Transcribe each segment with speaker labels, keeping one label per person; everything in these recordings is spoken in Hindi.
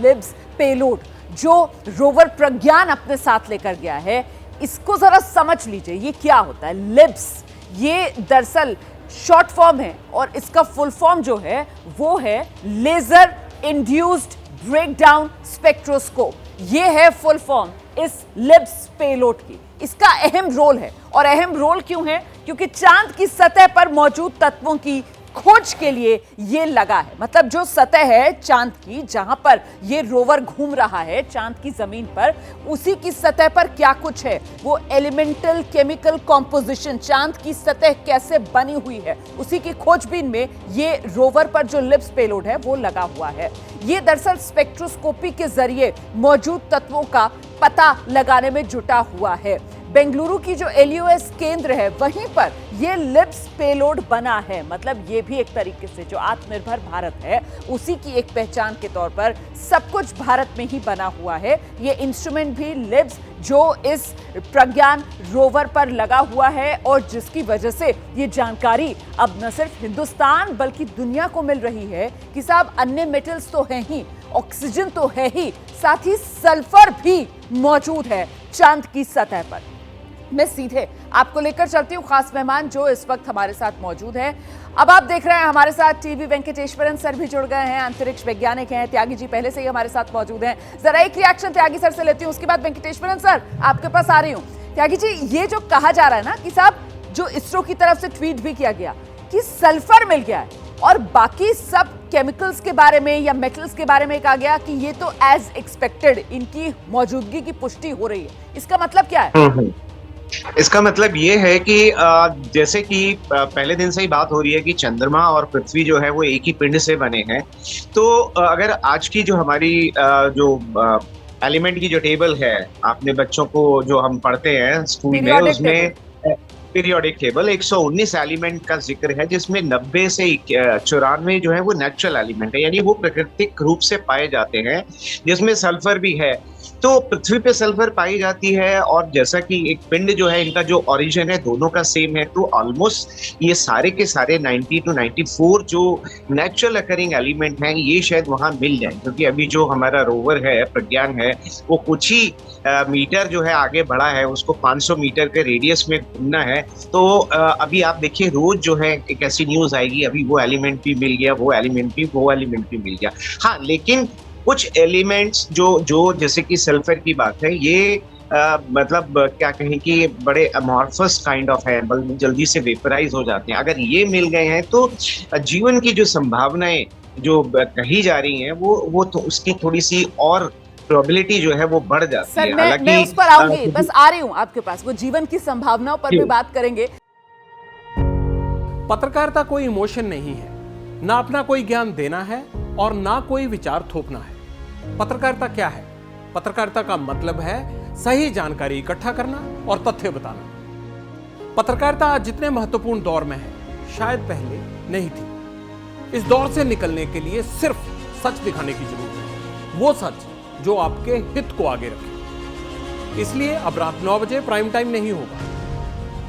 Speaker 1: लिब्स पेलोड जो रोवर प्रज्ञान अपने साथ लेकर गया है, इसको जरा समझ लीजिए ये क्या होता है। लिब्स ये दरअसल शॉर्ट फॉर्म है और इसका फुल फॉर्म जो है वो है लेजर इंड्यूस्ड ब्रेकडाउन स्पेक्ट्रोस्कोप। ये है फुल फॉर्म इस लिब्स पेलोड की। इसका अहम रोल है, और अहम रोल क्यों है? क्योंकि चांद की सतह पर मौजूद तत्वों की खोज के लिए ये लगा है। मतलब जो सतह है चांद की, जहां पर ये रोवर घूम रहा है चांद की जमीन पर, उसी की सतह पर क्या कुछ है, वो एलिमेंटल केमिकल कॉम्पोजिशन, चांद की सतह कैसे बनी हुई है, उसी की खोजबीन में ये रोवर पर जो लिब्स पेलोड है वो लगा हुआ है। ये दरअसल स्पेक्ट्रोस्कोपी के जरिए मौजूद तत्वों का पता लगाने में जुटा हुआ है। बेंगलुरु की जो LUS केंद्र है वहीं पर ये लिब्स पेलोड बना है। मतलब ये भी एक तरीके से जो आत्मनिर्भर भारत है उसी की एक पहचान के तौर पर सब कुछ भारत में ही बना हुआ है। ये इंस्ट्रूमेंट भी लिब्स जो इस प्रज्ञान रोवर पर लगा हुआ है, और जिसकी वजह से ये जानकारी अब न सिर्फ हिंदुस्तान बल्कि दुनिया को मिल रही है कि साहब अन्य मेटल्स तो हैं ही, ऑक्सीजन तो है ही, साथ ही सल्फर भी मौजूद है चांद की सतह पर। मैं सीधे आपको लेकर चलती हूँ खास मेहमान जो इस वक्त हमारे साथ मौजूद है। अब आप देख रहे हैं हमारे साथ टीवी वेंकटेश्वरन सर भी जुड़ गए हैं, अंतरिक्ष वैज्ञानिक हैं। त्यागी जी पहले से ही हमारे साथ मौजूद हैं। जरा एक रिएक्शन त्यागी सर से लेती हूँ, उसके बाद वेंकटेश्वरन सर आपके पास आ रही हूँ। त्यागी जी, ये जो कहा जा रहा है ना कि साहब जो इसरो की तरफ से ट्वीट भी किया गया कि सल्फर मिल गया है, और बाकी सब केमिकल्स के बारे में या मेटल्स के बारे में कहा गया कि ये तो एज एक्सपेक्टेड इनकी मौजूदगी की पुष्टि हो रही है, इसका मतलब क्या है?
Speaker 2: इसका मतलब ये है कि जैसे कि पहले दिन से ही बात हो रही है कि चंद्रमा और पृथ्वी जो है वो एक ही पिंड से बने हैं। तो अगर आज की जो हमारी जो एलिमेंट की जो टेबल है, आपने बच्चों को जो हम पढ़ते हैं स्कूल में, उसमें पीरियोडिक टेबल 119 एलिमेंट का जिक्र है, जिसमें 90 से 94 जो है वो नेचुरल एलिमेंट है, यानी वो प्राकृतिक रूप से पाए जाते हैं, जिसमें सल्फर भी है। तो पृथ्वी पे सल्फर पाई जाती है, और जैसा कि एक पिंड जो है इनका जो ओरिजिन है दोनों का सेम है, तो ऑलमोस्ट ये सारे के सारे 90 to 94 जो नेचुरल अकरिंग एलिमेंट हैं ये शायद वहाँ मिल जाए। क्योंकि अभी जो हमारा रोवर है प्रज्ञान है वो कुछ ही मीटर जो है आगे बढ़ा है, उसको 500 मीटर के रेडियस में घूमना है। तो अभी आप देखिए रोज जो है एक ऐसी न्यूज आएगी, अभी वो एलिमेंट भी मिल गया, वो एलिमेंट भी मिल गया। हाँ, लेकिन कुछ एलिमेंट्स जो जैसे कि सल्फर की बात है, ये मतलब क्या कहें कि बड़े अमॉर्फस काइंड ऑफ है, जल्दी से वेपराइज हो जाते हैं। अगर ये मिल गए हैं तो जीवन की जो संभावनाएं जो कही जा रही हैं वो तो उसकी थोड़ी सी और प्रोबेबिलिटी जो है वो बढ़ जाती है।
Speaker 1: मैं उस पर आऊंगी, बस आ रही हूं आपके पास, वो जीवन की संभावनाओं पर भी बात करेंगे।
Speaker 3: पत्रकारिता कोई इमोशन नहीं है, ना अपना कोई ज्ञान देना है और ना कोई विचार थोपना है। पत्रकारिता क्या है? पत्रकारिता का मतलब है सही जानकारी इकट्ठा करना और तथ्य बताना। पत्रकारिता आज जितने महत्वपूर्ण दौर में है शायद पहले नहीं थी। इस दौर से निकलने के लिए सिर्फ सच दिखाने की जरूरत है, वो सच जो आपके हित को आगे रखे। इसलिए अब रात 9 बजे प्राइम टाइम नहीं होगा,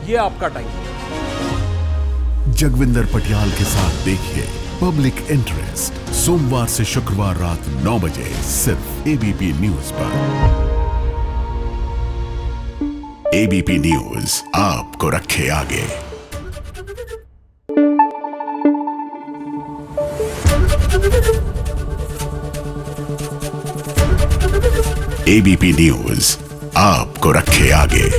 Speaker 3: ये आपका टाइम है।
Speaker 4: जगविंदर पटियाल के साथ देखिए पब्लिक इंटरेस्ट सोमवार से शुक्रवार रात 9 बजे सिर्फ ABP न्यूज पर। ABP न्यूज आपको रखे आगे। ABP न्यूज आपको रखे आगे।